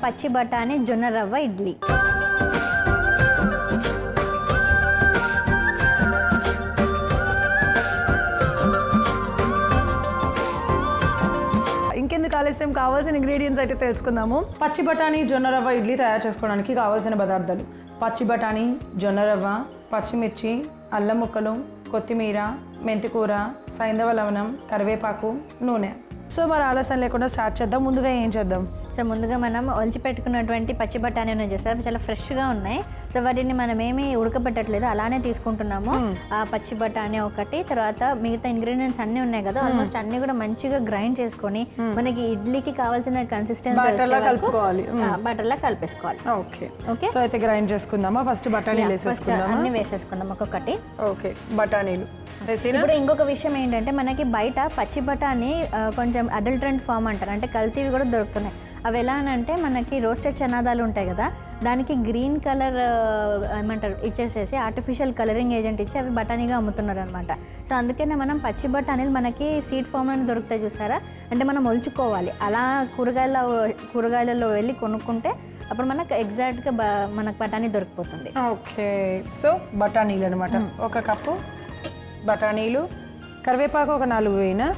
పచ్చి బఠానీ జొన్న రవ్వ ఇడ్లీ. ఇంకెందుకు ఆలస్యం, కావాల్సిన ఇంగ్రీడియంట్స్ అయితే తెలుసుకుందాము. పచ్చి బఠానీ జొన్న రవ్వ ఇడ్లీ తయారు చేసుకోవడానికి కావాల్సిన పదార్థాలు: పచ్చి బఠానీ, జొన్న రవ్వ, పచ్చిమిర్చి, అల్లం ముక్కలు, కొత్తిమీర, మెంతికూర, సైంధవ లవణం, కరివేపాకు, నూనె. సో మరి ఆలస్యం లేకుండా స్టార్ట్ చేద్దాం. ముందుగా ఏం చేద్దాం? సో ముందుగా మనం ఒలిచి పెట్టుకున్నటువంటి పచ్చి బఠానీ ఉన్నాయి చూసారు, చాలా ఫ్రెష్గా ఉన్నాయి. సో వాటిని మనం ఏమి ఉడకబెట్టట్లేదు, అలానే తీసుకుంటున్నాము. ఆ పచ్చి బఠానీ ఒకటి, తర్వాత మిగతా ఇంగ్రీడియంట్స్ అన్నీ ఉన్నాయి కదా, ఆల్మోస్ట్ అన్ని కూడా మంచిగా గ్రైండ్ చేసుకొని మనకి ఇడ్లీకి కావాల్సిన కన్సిస్టెన్సీ కలుపుకోవాలి, బటర్లా కలిపేసుకోవాలి. Okay okay. సో అయితే గ్రైండ్ చేసుకుందామా? ఫస్ట్ బఠానీలు వేసేసుకుందాం. అన్ని వేసేసుకుందాం ఒక్కొక్కటి. ఓకే, బఠానీలు. ఇప్పుడు ఇంకొక విషయం ఏంటంటే, మనకి బయట పచ్చి బఠానీ కొంచెం అడల్ట్రెంట్ ఫామ్ అంటారు, అంటే కల్తీవి కూడా దొరుకుతున్నాయి. అవి ఎలా అంటే మనకి రోస్టెడ్ చనాదాలు ఉంటాయి కదా, దానికి గ్రీన్ కలర్ ఏమంటారు ఇచ్చేసేసి ఆర్టిఫిషియల్ కలరింగ్ ఏజెంట్ ఇచ్చి అవి బఠానీగా అమ్ముతున్నారు అనమాట. సో అందుకనే మనం పచ్చి బఠానీలు మనకి సీడ్ ఫామ్లో దొరుకుతాయి చూసారా, అంటే మనం ఒలుచుకోవాలి. అలా కూరగాయలలో వెళ్ళి కొనుక్కుంటే అప్పుడు మనకు ఎగ్జాక్ట్గా మనకు బఠానీ దొరికిపోతుంది. ఓకే, సో బఠానీలు అనమాట. ఒక కప్పు బఠానీలు, కరివేపాకు ఒక 4 వేయినా,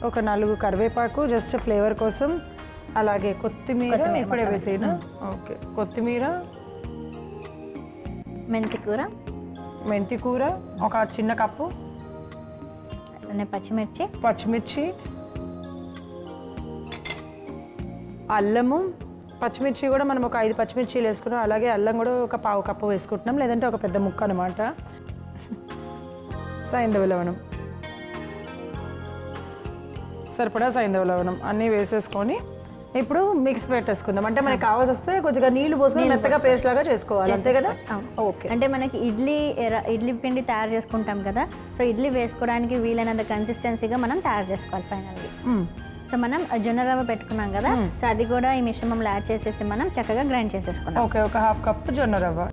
ఒక 4 కరివేపాకు జస్ట్ ఫ్లేవర్ కోసం. అలాగే కొత్తిమీర ఇప్పుడే వేసేనా? ఓకే, కొత్తిమీర, మెంతికూర ఒక చిన్న కప్పు, పచ్చిమిర్చి, అల్లము. పచ్చిమిర్చి కూడా మనం ఒక 5 పచ్చిమిర్చీలు వేసుకున్నాం. అలాగే అల్లం కూడా ఒక 1/2 కప్పు వేసుకుంటున్నాం, లేదంటే ఒక పెద్ద ముక్క అనమాట. సైంధవ లవణం, సరిపడా సైంధవ లవణం అన్నీ వేసేసుకొని ఇప్పుడు మిక్స్ పెట్టేసుకుందాం. అంటే మనకి కావాల్సి వస్తే కొద్దిగా నీళ్లు పోసుకొని మెత్తగా పేస్ట్ లాగా చేసుకోవాలి, అంతే కదా? ఓకే. అంటే మనకి ఇడ్లీ పిండి తయారు చేసుకుంటాం కదా, సో ఇడ్లీ వేసుకోవడానికి వీలైనంత కన్సిస్టెన్సీగా మనం తయారు చేసుకోవాలి ఫైనల్గా. సో మనం జొన్న రవ్వ పెట్టుకున్నాం కదా, సో అది కూడా ఈ మిశ్రమంలో యాడ్ చేసేసి మనం చక్కగా గ్రైండ్ చేసేసుకున్నాం. ఓకే, ఒక 1/2 కప్పు జొన్న రవ్వ.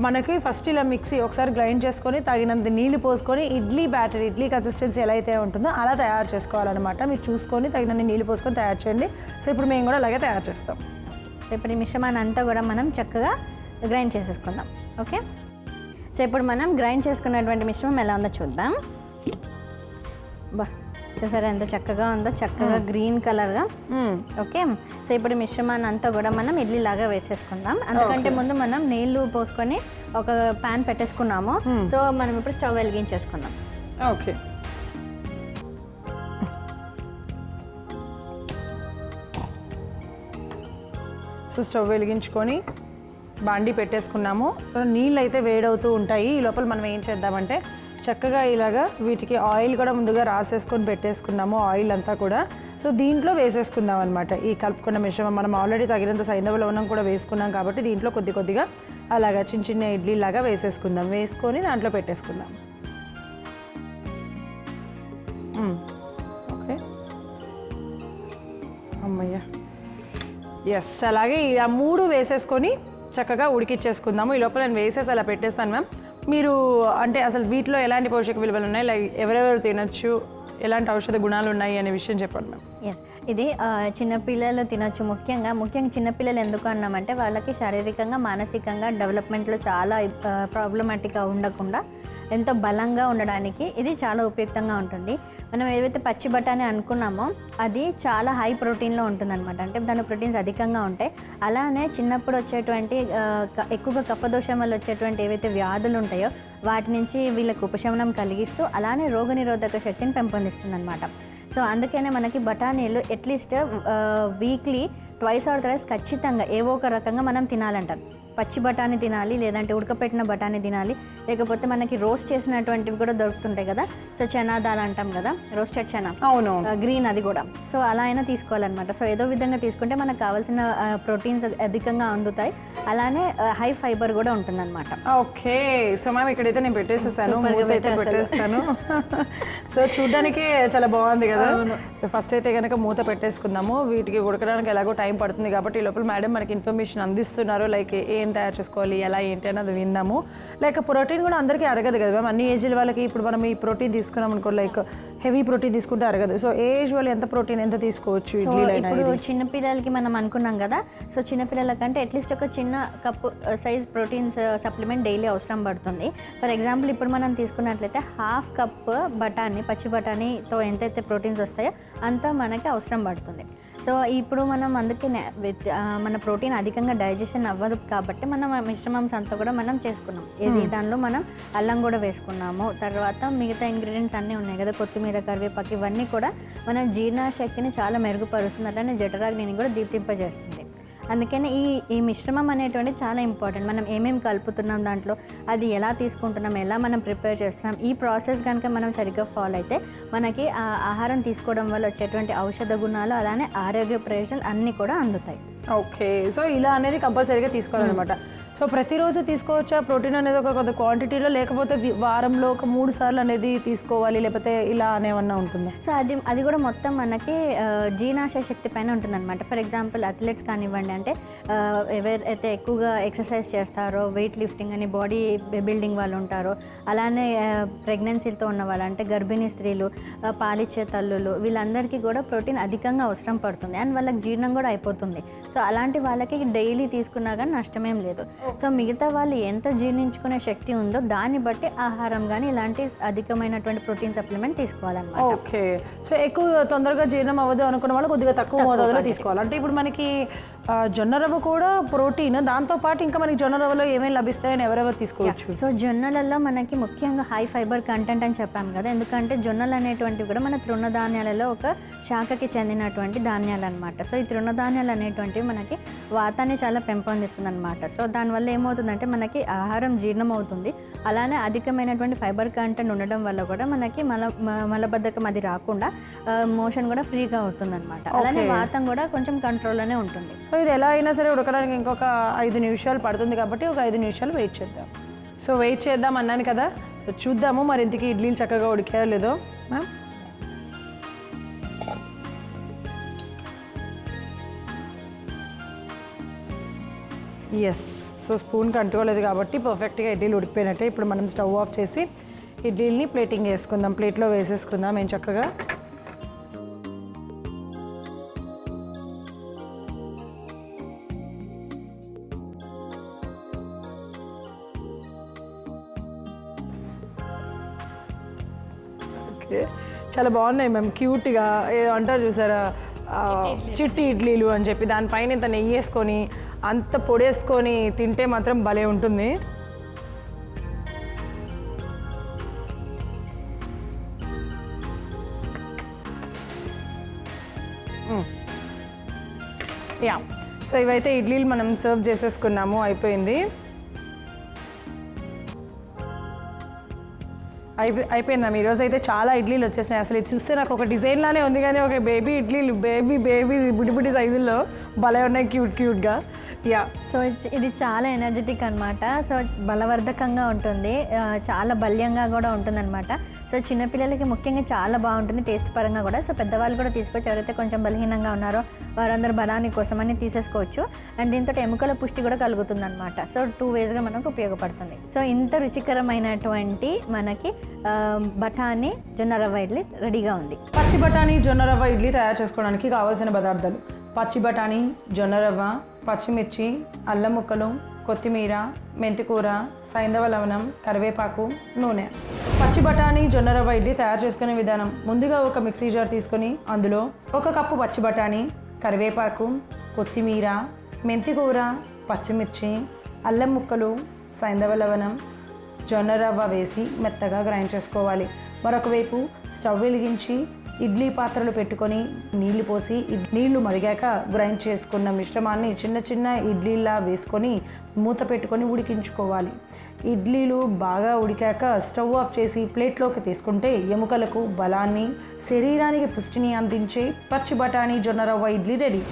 మనకి ఫస్ట్ ఇలా మిక్సీ ఒకసారి గ్రైండ్ చేసుకొని తగినంత నీళ్లు పోసుకొని ఇడ్లీ కన్సిస్టెన్సీ ఎలా అయితే ఉంటుందో అలా తయారు చేసుకోవాలన్నమాట. మీరు చూసుకొని తగినంత నీళ్లు పోసుకొని తయారు చేయండి. సో ఇప్పుడు మేము కూడా అలాగే తయారు చేస్తాం. సో ఇప్పుడు ఈ మిశ్రమాన్ని అంతా కూడా మనం చక్కగా గ్రైండ్ చేసేసుకుందాం. ఓకే, సో ఇప్పుడు మనం గ్రైండ్ చేసుకున్నటువంటి మిశ్రమం ఎలా ఉందో చూద్దాం. చూసారా ఎంత చక్కగా ఉందో, చక్కగా గ్రీన్ కలర్గా. ఓకే, సో ఇప్పుడు మిశ్రమాన్ని అంతా కూడా మనం ఇడ్లీ లాగా వేసేసుకుందాం. అందుకంటే ముందు మనం నీళ్లు పోసుకొని ఒక ప్యాన్ పెట్టేసుకున్నాము. సో మనం ఇప్పుడు స్టవ్ వెలిగించేసుకుందాం. ఓకే, సో స్టవ్ వెలిగించుకొని బాండీ పెట్టేసుకున్నాము. నీళ్ళు అయితే వేడవుతూ ఉంటాయి. ఈ లోపల మనం ఏం చేద్దామంటే చక్కగా ఇలాగా వీటికి ఆయిల్ కూడా ముందుగా రాసేసుకొని పెట్టేసుకున్నాము, ఆయిల్ అంతా కూడా. సో దీంట్లో వేసేసుకుందాం అనమాట ఈ కలుపుకున్న మిశ్రమం. మనం ఆల్రెడీ తగినంత సైంధవ లవణం కూడా వేసుకున్నాం కాబట్టి దీంట్లో కొద్దిగా అలాగా చిన్న చిన్న ఇడ్లీ లాగా వేసేసుకుందాం. వేసుకొని దాంట్లో పెట్టేసుకుందాం. ఓకే, అమ్మయ్య, ఎస్. అలాగే ఆ 3 వేసేసుకొని చక్కగా ఉడికిచ్చేసుకుందాము. ఈ లోపల నేను వేసేసి అలా పెట్టేస్తాను మ్యామ్. మీరు అంటే అసలు వీటిలో ఎలాంటి పోషక విలువలు ఉన్నాయి, లైక్ ఎవరెవరు తినచ్చు, ఎలాంటి ఔషధ గుణాలు ఉన్నాయి అనే విషయం చెప్పండి మ్యామ్. ఎస్, ఇది చిన్నపిల్లలు తినొచ్చు. ముఖ్యంగా చిన్నపిల్లలు ఎందుకు అన్నామంటే వాళ్ళకి శారీరకంగా మానసికంగా డెవలప్మెంట్లో చాలా ప్రాబ్లమాటిక్గా ఉండకుండా ఎంతో బలంగా ఉండడానికి ఇది చాలా ఉపయుక్తంగా ఉంటుంది. మనం ఏదైతే పచ్చి బఠానీ అనుకున్నామో అది చాలా హై ప్రోటీన్లో ఉంటుందన్నమాట, అంటే దాని ప్రోటీన్స్ అధికంగా ఉంటాయి. అలానే చిన్నప్పుడు వచ్చేటువంటి ఎక్కువగా కఫదోషం వల్ల వచ్చేటువంటి ఏవైతే వ్యాధులు ఉంటాయో వాటి నుంచి వీళ్ళకి ఉపశమనం కలిగిస్తూ అలానే రోగనిరోధక శక్తిని పెంపొందిస్తుంది అనమాట. సో అందుకనే మనకి బఠానీలు అట్లీస్ట్ వీక్లీ 2 or 3 ఖచ్చితంగా ఏవో ఒక రకంగా మనం తినాలంటారు. పచ్చి బఠానీ తినాలి, లేదంటే ఉడకపెట్టిన బఠానీ తినాలి, లేకపోతే మనకి రోస్ట్ చేసినటువంటివి కూడా దొరుకుతుంటాయి కదా, సో చనాదాలు అంటాం కదా, రోస్టెడ్ చనా, అవును, గ్రీన్, అది కూడా. సో అలా అయినా తీసుకోవాలన్నమాట. సో ఏదో విధంగా తీసుకుంటే మనకు కావాల్సిన ప్రోటీన్స్ అధికంగా అందుతాయి, అలానే హై ఫైబర్ కూడా ఉంటుందన్నమాట. ఓకే, సో మ్యామ్ ఇక్కడైతే నేను పెట్టేసేసాను, పెట్టేస్తాను. సో చూడడానికి చాలా బాగుంది కదా. ఫస్ట్ అయితే కనుక మూత పెట్టేసుకుందాము. వీటికి ఉడకడానికి ఎలాగో టైం పడుతుంది కాబట్టి ఈ లోపల మేడం మనకి ఇన్ఫర్మేషన్ అందిస్తున్నారు, లైక్ ఏం తయారు చేసుకోవాలి, ఎలా ఏంటి అన్నది విందాము. లైక్ ప్రోటీన్ కూడా అందరికీ అడగదు కదా మ్యామ్, అన్ని ఏజ్ల వాళ్ళకి. ఇప్పుడు మనం ఈ ప్రోటీన్ తీసుకున్నాం అనుకో, లైక్ హెవీ ప్రోటీన్ తీసుకుంటే అరగదు. సో ఏజ్ వాళ్ళు ఎంత ప్రోటీన్ ఎంత తీసుకోవచ్చు సో ఇడ్లీలైనా? ఇప్పుడు చిన్నపిల్లలకి మనం అనుకున్నాం కదా, సో చిన్నపిల్లలకంటే అట్లీస్ట్ ఒక చిన్న cup size proteins supplement daily అవసరం పడుతుంది. ఫర్ ఎగ్జాంపుల్ ఇప్పుడు మనం తీసుకున్నట్లయితే హాఫ్ కప్ బఠానీ, పచ్చి బఠానీతో ఎంతైతే ప్రోటీన్స్ వస్తాయో అంత మనకి అవసరం పడుతుంది. సో ఇప్పుడు మనం అందుకే మన ప్రోటీన్ అధికంగా డైజెషన్ అవ్వదు కాబట్టి మనం మిశ్రమాంశం అంతా కూడా మనం చేసుకున్నాం. దానిలో మనం అల్లం కూడా వేసుకున్నాము, తర్వాత మిగతా ఇంగ్రీడియంట్స్ అన్నీ ఉన్నాయి కదా, కొత్తిమీర, కరివేపాకు, ఇవన్నీ కూడా మన జీర్ణశక్తిని చాలా మెరుగుపరుస్తుంది, అలానే జఠరాగ్నిని కూడా దీప్తింపజేస్తుంది. అందుకని ఈ మిశ్రమం అనేటువంటిది చాలా ఇంపార్టెంట్. మనం ఏమేమి కలుపుతున్నాం దాంట్లో, అది ఎలా తీసుకుంటున్నాం, ఎలా మనం ప్రిపేర్ చేస్తున్నాం, ఈ ప్రాసెస్ కనుక మనం సరిగ్గా ఫాలో అయితే మనకి ఆ ఆహారం తీసుకోవడం వల్ల వచ్చేటువంటి ఔషధ గుణాలు అలానే ఆరోగ్య ప్రయోజనాలు అన్నీ కూడా అందుతాయి. ఓకే, సో ఇలా అనేది కంపల్సరీగా తీసుకోవాలన్నమాట. సో ప్రతిరోజు తీసుకోవచ్చా ప్రోటీన్ అనేది ఒక కొంత క్వాంటిటీలో, లేకపోతే వారంలో ఒక 3 సార్లు అనేది తీసుకోవాలి, లేకపోతే ఇలా అనేమన్నా ఉంటుందా? సో అది కూడా మొత్తం మనకి జీర్ణాశయ శక్తి పైన ఉంటుందన్నమాట. ఫర్ ఎగ్జాంపుల్ అథ్లెట్స్ కానివ్వండి, అంటే ఎవరైతే ఎక్కువగా ఎక్సర్సైజ్ చేస్తారో, వెయిట్ లిఫ్టింగ్ అని బాడీ బిల్డింగ్ వాళ్ళు ఉంటారో, అలానే ప్రెగ్నెన్సీతో ఉన్న వాళ్ళు, అంటే గర్భిణీ స్త్రీలు, పాలిచ్చే తల్లులు, వీళ్ళందరికీ కూడా ప్రోటీన్ అధికంగా అవసరం పడుతుంది అండ్ వాళ్ళకి జీర్ణం కూడా అయిపోతుంది. సో అలాంటి వాళ్ళకి డైలీ తీసుకున్నా కానీ నష్టమేం లేదు. సో మిగతా వాళ్ళు ఎంత జీర్ణించుకునే శక్తి ఉందో దాన్ని బట్టి ఆహారం కానీ ఇలాంటి అధికమైనటువంటి ప్రోటీన్ సప్లిమెంట్ తీసుకోవాలన్నమాట. ఓకే, సో ఎక్కువ తొందరగా జీర్ణం అవ్వదు అనుకున్న వాళ్ళు కొద్దిగా తక్కువ మోతాదులో తీసుకోవాలి. అంటే ఇప్పుడు మనకి జొన్న రవ్వ కూడా ప్రోటీన్, దాంతోపాటు ఇంకా మనకి జొన్న రవ్వలో ఏమేమి లభిస్తాయని ఎవరెవరు తీసుకోవచ్చు? సో జొన్నలలో మనకి ముఖ్యంగా హై ఫైబర్ కంటెంట్ అని చెప్పాము కదా, ఎందుకంటే జొన్నలు అనేటువంటివి కూడా మన తృణధాన్యాలలో ఒక శాఖకి చెందినటువంటి ధాన్యాలు అనమాట. సో ఈ తృణధాన్యాలు అనేటువంటివి మనకి వాతాన్ని చాలా పెంపొందిస్తుంది అనమాట. సో దానివల్ల ఏమవుతుందంటే మనకి ఆహారం జీర్ణం అవుతుంది, అలానే అధికమైనటువంటి ఫైబర్ కంటెంట్ ఉండడం వల్ల కూడా మనకి మలబద్ధకం అది రాకుండా మోషన్ కూడా ఫ్రీగా అవుతుంది అనమాట. అలానే వాతం కూడా కొంచెం కంట్రోల్లోనే ఉంటుంది. సో ఇది ఎలా అయినా సరే ఉడకడానికి ఇంకొక 5 నిమిషాలు పడుతుంది కాబట్టి ఒక 5 నిమిషాలు వెయిట్ చేద్దాం. సో వెయిట్ చేద్దాం అన్నాను కదా, చూద్దాము మరి ఇంతకీ ఇడ్లీలు చక్కగా ఉడికాయో లేదో. మ్యామ్ ఎస్, సో స్పూన్కి అంటుకోలేదు కాబట్టి పర్ఫెక్ట్గా ఇడ్లీలు ఉడికిపోయినట్టే. ఇప్పుడు మనం స్టవ్ ఆఫ్ చేసి ఇడ్లీని ప్లేటింగ్ వేసుకుందాం, ప్లేట్లో వేసేసుకుందాం ఏం చక్కగా. చాలా బాగున్నాయి మ్యామ్, క్యూట్గా ఏదో అంటారు చూసారా, చిట్టి ఇడ్లీలు అని చెప్పి, దానిపైన ఇంత నెయ్యి వేసుకొని అంత పొడేసుకొని తింటే మాత్రం భలే ఉంటుంది. యా, సో ఇవైతే ఇడ్లీలు మనం సర్వ్ చేసేసుకున్నాము, అయిపోయింది. అయిపోయిందా? ఈరోజు అయితే చాలా ఇడ్లీలు వచ్చేసినాయి. అసలు ఇది చూస్తే నాకు ఒక డిజైన్ లానే ఉంది, కానీ ఒక బేబీ ఇడ్లీలు, బేబీ బుడి సైజుల్లో భలే ఉన్నాయి, క్యూట్గా. యా, సో ఇది చాలా ఎనర్జెటిక్ అనమాట. సో బలవర్ధకంగా ఉంటుంది, చాలా బల్యంగా కూడా ఉంటుంది అనమాట. సో చిన్నపిల్లలకి ముఖ్యంగా చాలా బాగుంటుంది టేస్ట్ పరంగా కూడా. సో పెద్దవాళ్ళు కూడా తీసుకోవచ్చు, ఎవరైతే కొంచెం బలహీనంగా ఉన్నారో వారందరూ బలాని కోసమని తీసేసుకోవచ్చు. అండ్ దీంతో ఎముకల పుష్టి కూడా కలుగుతుంది అనమాట. సో 2 వేస్గా మనకు ఉపయోగపడుతుంది. సో ఇంత రుచికరమైనటువంటి మనకి బఠానీ జొన్న రవ్వ ఇడ్లీ రెడీగా ఉంది. పచ్చి బఠానీ జొన్న రవ్వ ఇడ్లీ తయారు చేసుకోవడానికి కావాల్సిన పదార్థాలు: పచ్చి బఠానీ, జొన్న రవ్వ, పచ్చిమిర్చి, అల్లం ముక్కలు, కొత్తిమీర, మెంతికూర, సైంధవ లవణం, కరివేపాకు, నూనె. పచ్చి బఠానీ జొన్న రవ్వ ఇడ్లీ తయారు చేసుకునే విధానం: ముందుగా ఒక మిక్సీ జార్ తీసుకొని అందులో 1 కప్పు పచ్చి బఠానీ, కరివేపాకు, కొత్తిమీర, మెంతికూర, పచ్చిమిర్చి, అల్లం ముక్కలు, సైంధవ లవణం, జొన్న రవ్వ వేసి మెత్తగా గ్రైండ్ చేసుకోవాలి. మరొక వైపు స్టవ్ వెలిగించి ఇడ్లీ పాత్రలు పెట్టుకొని నీళ్లు పోసి నీళ్లు మరిగాక గ్రైండ్ చేసుకున్న మిశ్రమాన్ని చిన్న చిన్న ఇడ్లీలా వేసుకొని మూత పెట్టుకొని ఉడికించుకోవాలి. ఇడ్లీలు బాగా ఉడికాక స్టవ్ ఆఫ్ చేసి ప్లేట్లోకి తీసుకుంటే ఎముకలకు బలాన్ని, శరీరానికి పుష్టిని అందించే పచ్చి బఠానీ జొన్న రవ్వ ఇడ్లీ రెడీ.